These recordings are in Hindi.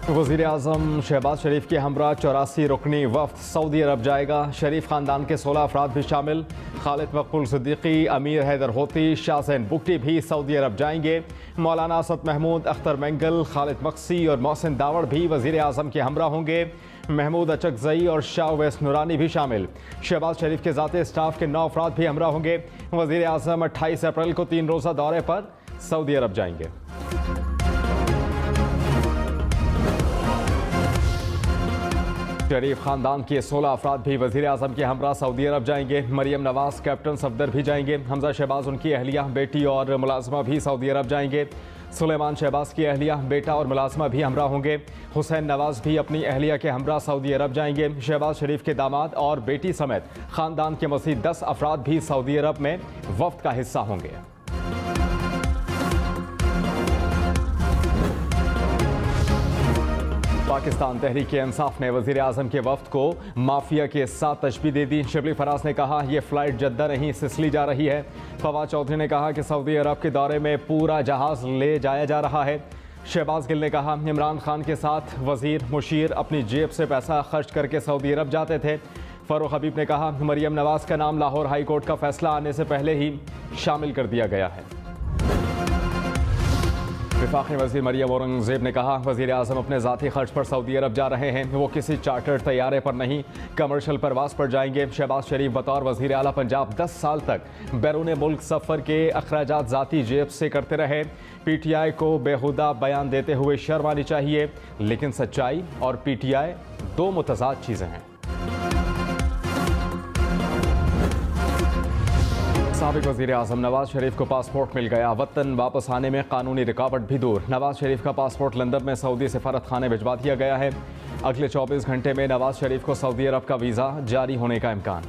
वज़ीर आज़म शहबाज शरीफ के हमरा 84 रुकनी वफ़द सऊदी अरब जाएगा। शरीफ ख़ानदान के 16 अफराद भी शामिल। खालिद मकबूल सिद्दीकी, अमीर हैदर होती, शाहज़ैन बुगटी भी सऊदी अरब जाएंगे। मौलाना असद महमूद, अख्तर मेंगल, खालिद मक्सी और मोहसिन दावड़ भी वज़ीर आज़म के हमरा होंगे। महमूद अचकजई और शाह उवैस नूरानी भी शामिल। शहबाज शरीफ के ज़ाती स्टाफ के 9 अफराद भी हमरा होंगे। वज़ीर आज़म 28 अप्रैल को 3 रोज़ा दौरे पर सऊदी अरब जाएंगे। शरीफ खानदान के 16 अफराद भी वज़ीर आज़म के हमरा सऊदी अरब जाएंगे। मरियम नवाज, कैप्टन सफदर भी जाएंगे। हमजा शहबाज, उनकी अहलिया, बेटी और मुलाजमा भी सऊदी अरब जाएंगे। सुलेमान शहबाज की अहलिया, बेटा और मुलाजमा भी हमरा होंगे। हुसैन नवाज भी अपनी अहलिया के हमरा सऊदी अरब जाएंगे। शहबाज शरीफ के दामाद और बेटी समेत खानदान के मज़ीद 10 अफराद भी सऊदी अरब में वफ़द का हिस्सा होंगे। पाकिस्तान तहरीक-ए-इंसाफ ने वज़ीर आज़म के वफ़द को माफिया के साथ तशबीह दे दी। शिबली फराज ने कहा यह फ़्लाइट जद्दा नहीं सिसली जा रही है। फवाद चौधरी ने कहा कि सऊदी अरब के दौरे में पूरा जहाज़ ले जाया जा रहा है। शहबाज गिल ने कहा इमरान खान के साथ वज़ीर मुशीर अपनी जेब से पैसा खर्च करके सऊदी अरब जाते थे। फ़ारूक हबीब ने कहा मरियम नवाज का नाम लाहौर हाई कोर्ट का फैसला आने से पहले ही शामिल कर दिया गया है। वफाकी वज़ीर मरियम औरंगज़ेब ने कहा वज़ीर आज़म अपने ज़ाती खर्च पर सऊदी अरब जा रहे हैं। वो किसी चार्टर्ड तैयारे पर नहीं, कमर्शियल परवास पर जाएंगे। शहबाज शरीफ बतौर वज़ीर आला पंजाब 10 साल तक बैरून मुल्क सफ़र के अखराजात ज़ाती जेब से करते रहे। PTI को बेहुदा बयान देते हुए शर्म आनी चाहिए, लेकिन सच्चाई और PTI 2 मुतज़ाद चीज़ें हैं। साबिक़ वज़ीर आज़म नवाज शरीफ को पासपोर्ट मिल गया। वतन वापस आने में कानूनी रुकावट भी दूर। नवाज शरीफ का पासपोर्ट लंदन में सऊदी सफारत खाने भिजवा दिया गया है। अगले 24 घंटे में नवाज शरीफ को सऊदी अरब का वीज़ा जारी होने का इम्कान।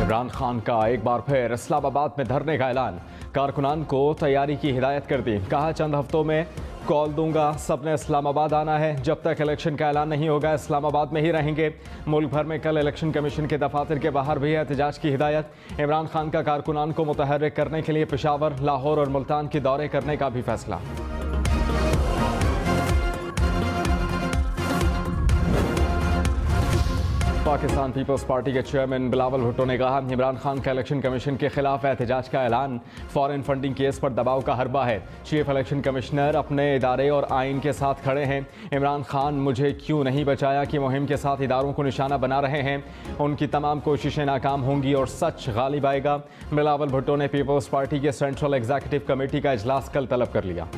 इमरान खान का एक बार फिर इस्लामाबाद में धरने का ऐलान। कारकुनान को तैयारी की हिदायत कर दी। कहा चंद हफ्तों में कॉल दूंगा, सबने इस्लामाबाद आना है। जब तक इलेक्शन का ऐलान नहीं होगा इस्लामाबाद में ही रहेंगे। मुल्क भर में कल इलेक्शन कमीशन के दफातर के बाहर भी एहतजाज की हिदायत। इमरान खान का कारकुनान को मुतहर्रिक करने के लिए पेशावर, लाहौर और मुल्तान के दौरे करने का भी फैसला। पाकिस्तान पीपल्स पार्टी के चेयरमैन बिलावल भुट्टो ने कहा इमरान खान का इलेक्शन कमीशन के खिलाफ एहतजाज का ऐलान फॉरेन फंडिंग केस पर दबाव का हरबा है। चीफ इलेक्शन कमिश्नर अपने इदारे और आइन के साथ खड़े हैं। इमरान खान मुझे क्यों नहीं बचाया की मुहिम के साथ इदारों को निशाना बना रहे हैं। उनकी तमाम कोशिशें नाकाम होंगी और सच गालिब आएगा। बिलावल भुट्टो ने पीपल्स पार्टी के सेंट्रल एग्जीक्यूटिव कमेटी का इजलास कल तलब कर लिया।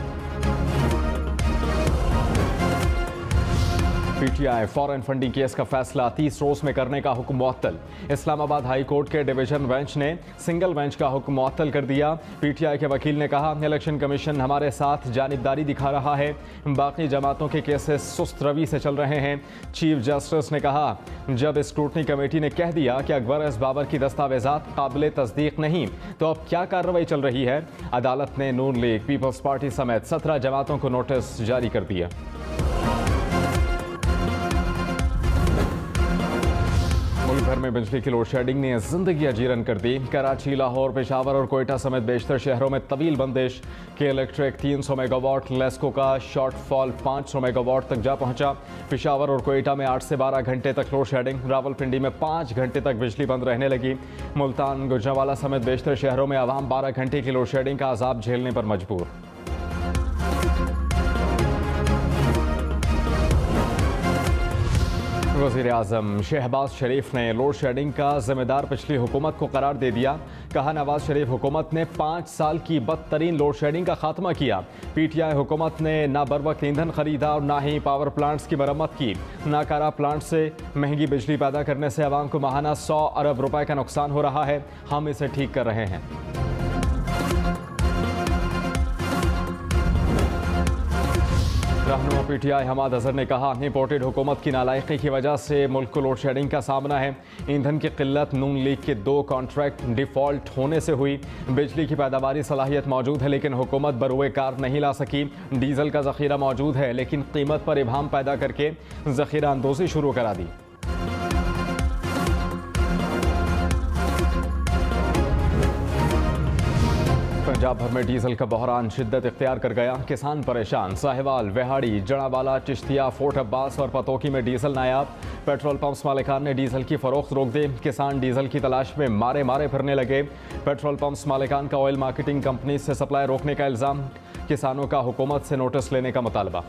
PTI फॉरेन फंडिंग केस का फैसला 30 रोज में करने का हुक्म मुअत्तल। इस्लामाबाद हाई कोर्ट के डिवीजन बेंच ने सिंगल बेंच का हुक्म मुअत्तल कर दिया। PTI के वकील ने कहा इलेक्शन कमीशन हमारे साथ जानिबदारी दिखा रहा है। बाकी जमातों के केसेस सुस्त रवि से चल रहे हैं। चीफ जस्टिस ने कहा जब स्क्रूटनी कमेटी ने कह दिया कि अकबर एस बाबर की दस्तावेजात काबिल तस्दीक नहीं, तो अब क्या कार्रवाई चल रही है। अदालत ने नून लीग, पीपल्स पार्टी समेत 17 जमातों को नोटिस जारी कर दिया। मुल्क भर में बिजली की लोड शेडिंग ने जिंदगी अजीरन कर दी। कराची, लाहौर, पेशावर और कोयटा समेत बेशतर शहरों में तवील बंदिश। के इलेक्ट्रिक 300 मेगावाट, लेस्को का शॉर्टफॉल 500 मेगावाट तक जा पहुंचा। पेशावर और कोयटा में 8 से 12 घंटे तक लोड शेडिंग। रावलपिंडी में 5 घंटे तक बिजली बंद रहने लगी। मुल्तान, गुजरांवाला समेत बेशतर शहरों में आवाम 12 घंटे की लोड शेडिंग का अजाब झेलने पर मजबूर। वज़ीर आज़म शहबाज शरीफ ने लोड शेडिंग का जिम्मेदार पिछली हुकूमत को करार दे दिया। कहा नवाज शरीफ हुकूमत ने 5 साल की बदतरीन लोड शेडिंग का खात्मा किया। PTI हुकूमत ने ना बर वक्त ईंधन खरीदा और ना ही पावर प्लांट्स की मरम्मत की। नाकारा प्लांट से महंगी बिजली पैदा करने से आवाम को माहाना 100 अरब रुपए का नुकसान हो रहा है। हम इसे ठीक कर रहे हैं। रहनुमा PTI हमाद अजहर ने कहा इंपोर्टेड हुकूमत की नालायकी की वजह से मुल्क को लोड शेडिंग का सामना है। ईंधन की किल्लत नून लीग के 2 कॉन्ट्रैक्ट डिफॉल्ट होने से हुई। बिजली की पैदावारी सलाहियत मौजूद है लेकिन हुकूमत बरूए कार नहीं ला सकी। डीजल का जखीरा मौजूद है लेकिन कीमत पर इबाम पैदा करके जखीरा अंदोजी शुरू करा दी। पंजाब भर में डीजल का बहरान शिद्दत इख्तियार कर गया। किसान परेशान। साहिवाल, वेहाड़ी, जड़ावाला, चिश्तिया, फोर्ट अब्बास और पतोकी में डीजल नायाब। पेट्रोल पंप्स मालिकान ने डीजल की फरोख्त रोक दी। किसान डीजल की तलाश में मारे फिरने लगे। पेट्रोल पंप्स मालिकान का ऑयल मार्केटिंग कंपनी से सप्लाई रोकने का इल्ज़ाम। किसानों का हुकूमत से नोटिस लेने का मुतालबा।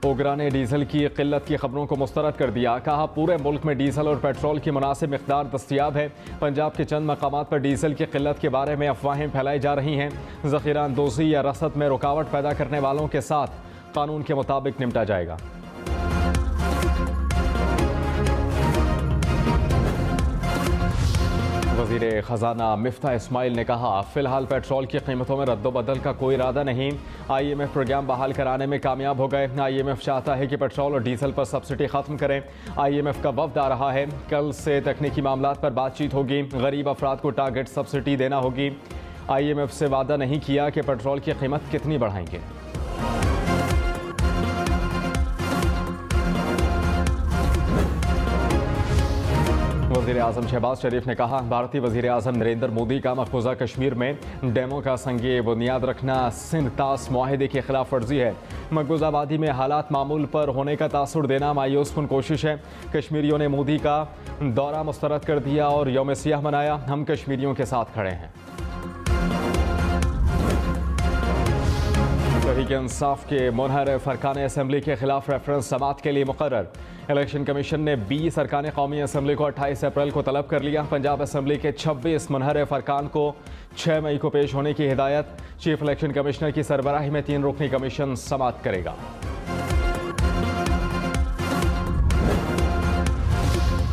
ओगरा ने डीजल की किल्लत की खबरों को मुस्तरद कर दिया। कहा, पूरे मुल्क में डीजल और पेट्रोल की मुनासिब मिक़दार दस्तयाब है। पंजाब के चंद मकामात पर डीजल की किल्लत के बारे में अफवाहें फैलाई जा रही हैं। ज़ख़ीरा अंदोज़ी या रसद में रुकावट पैदा करने वालों के साथ कानून के मुताबिक निपटा जाएगा। वज़ीर ख़जाना मिफ्ता इस्माइल ने कहा, फ़िलहाल पेट्रोल की कीमतों में रद्दोबदल का कोई इरादा नहीं। IMF प्रोग्राम बहाल कराने में कामयाब हो गए। IMF चाहता है कि पेट्रोल और डीजल पर सब्सिडी ख़त्म करें। IMF का वफ़द आ रहा है। कल से तकनीकी मामलात पर बातचीत होगी। गरीब अफराद को टारगेट सब्सिडी देना होगी। IMF से वादा नहीं किया कि पेट्रोल की कीमत कितनी बढ़ाएंगे। वज़ीर आज़म शहबाज शरीफ ने कहा, भारतीय वज़ीर आज़म नरेंद्र मोदी का मकबूजा कश्मीर में डैमों का संगे बुनियाद रखना सिंध तास मुआहिदे की खिलाफ वर्जी है। मकबूजा वादी में हालात मामूल पर होने का तासुर देना मायूस कुन कोशिश है। कश्मीरियों ने मोदी का दौरा मुस्तरद कर दिया और यौम सियाह मनाया। हम कश्मीरियों के साथ खड़े हैं। तहरीक इंसाफ के मुनहरिफ अरकान असम्बली के खिलाफ रेफरेंस समात के लिए मुकर्रर। इलेक्शन कमीशन ने 20 अरकान कौमी असम्बली को 28 अप्रैल को तलब कर लिया। पंजाब असम्बली के 26 मुनहरिफ अरकान को 6 मई को पेश होने की हिदायत। चीफ इलेक्शन कमिश्नर की सरबराही में 3 रुकनी कमीशन समात करेगा।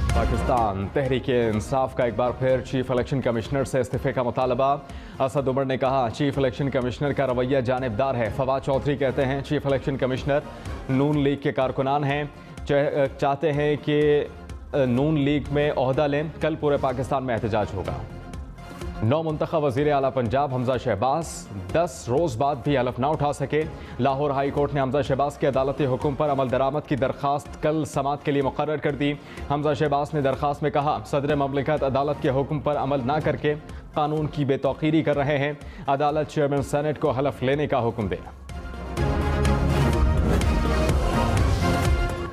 पाकिस्तान तहरीक इंसाफ का एक बार फिर चीफ इलेक्शन कमिश्नर से इस्तीफे का मुतालबा। असद उमर ने कहा, चीफ इलेक्शन कमिश्नर का रवैया जानिबदार है। फवाद चौधरी कहते हैं, चीफ इलेक्शन कमिश्नर नून लीग के कारकुनान हैं, चाहते हैं कि नून लीग में ओहदा लें। कल पूरे पाकिस्तान में एहतजाज होगा। नौ मुंतखब वज़ीर आला पंजाब हमजा शहबाज 10 रोज़ बाद भी हलफ ना उठा सके। लाहौर हाई कोर्ट ने हमजा शहबाज के अदालती हुक्म पर अमल दरामद की दरख्वास्त कल समात के लिए मुकर्रर कर दी। हमजा शहबाज ने दरख्वास्त में कहा, सदर ममलिकत अदालत के हुक्म पर अमल ना करके कानून की बेतौकीरी कर रहे हैं। अदालत चेयरमैन सेनेट को हलफ लेने का हुक्म दे।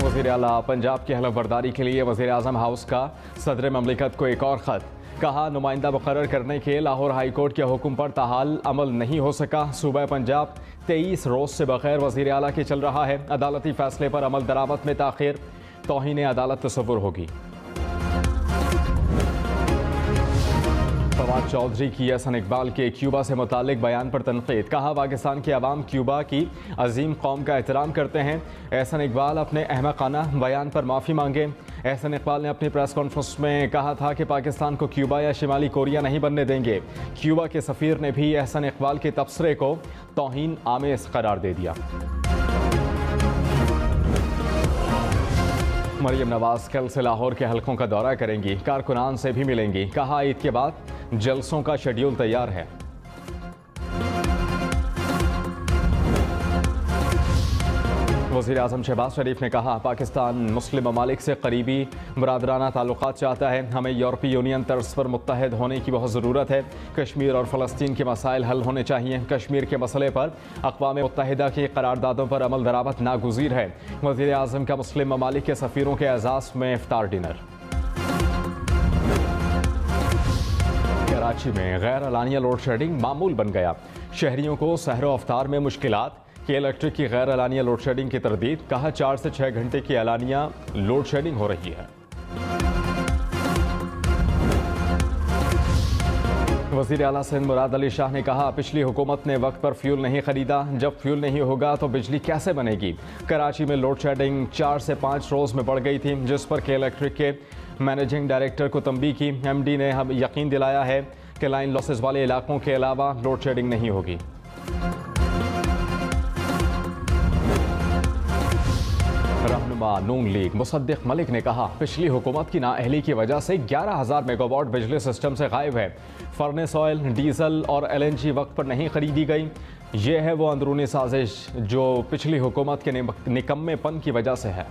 वज़ीर आला पंजाब की हलफ बर्दारी के लिए वज़ीर आज़म हाउस का सदर ममलिकत को एक और ख़त। कहा, नुमाइंदा मुकर्रर करने के लाहौर हाई कोर्ट के हुक्म पर ताहाल अमल नहीं हो सका। सूबा पंजाब 23 रोज़ से बगैर वज़ीर आला के चल रहा है। अदालती फैसले पर अमल दरामद में ताख़ीर तौहीन अदालत तस्वुर होगी। फवाद चौधरी की एहसन इकबाल के क्यूबा से मुतालिक बयान पर तनकीद। कहा, पाकिस्तान के अवाम क्यूबा की अजीम कौम का एहतराम करते हैं। एहसन इकबाल अपने अहमकाना बयान पर माफ़ी मांगे। एहसन इकबाल ने अपनी प्रेस कॉन्फ्रेंस में कहा था कि पाकिस्तान को क्यूबा या शिमाली कोरिया नहीं बनने देंगे। क्यूबा के सफ़ीर ने भी एहसन इकबाल के तबसरे को तौहीन आमेज़ करार दे दिया। मरियम नवाज कल से लाहौर के हलकों का दौरा करेंगी। कारकुनान से भी मिलेंगी। कहा, ईद के बाद जलसों का शेड्यूल तैयार है। वज़ीर आज़म शहबाज शरीफ ने कहा, पाकिस्तान मुस्लिम ममालिक से करीबी बरादराना ताल्लुकात चाहता है। हमें यूरोपीय यूनियन तर्ज पर मुत्तहद होने की बहुत ज़रूरत है। कश्मीर और फ़लस्तीन के मसाइल हल होने चाहिए। कश्मीर के मसले पर अक़वाम मुत्तहिदा की करारदादों पर अमल दरामद नागुज़ीर है। वज़ीर आज़म का मुस्लिम ममालिक के सफ़ीरों के एजाज़ में इफ्तार डिनर। कराची में गैर अलानिया लोड शेडिंग मामूल बन गया। शहरियों को सहरो अफ्तार में मुश्किलात कि इलेक्ट्रिक की गैर अलानिया लोड शेडिंग की तरदीद। कहा, 4 से 6 घंटे की अलानिया लोड शेडिंग हो रही है। वज़ीर आला सिंध मुराद अली शाह ने कहा, पिछली हुकूमत ने वक्त पर फ्यूल नहीं खरीदा। जब फ्यूल नहीं होगा तो बिजली कैसे बनेगी। कराची में लोड शेडिंग 4 से 5 रोज़ में बढ़ गई थी, जिस पर के इलेक्ट्रिक के मैनेजिंग डायरेक्टर को तंबीह की। MD ने हम यकीन दिलाया है कि लाइन लॉसेस वाले इलाकों के अलावा लोड शेडिंग नहीं होगी। रहनुमा नून लीग मुसद्दिक मलिक ने कहा, पिछली हुकूमत की नाअहली की वजह से 11,000 मेगावाट बिजली सिस्टम से गायब है। फर्नेस ऑयल, डीजल और LNG वक्त पर नहीं खरीदी गई। ये है वो अंदरूनी साजिश जो पिछली हुकूमत के निकम्मेपन की वजह से है।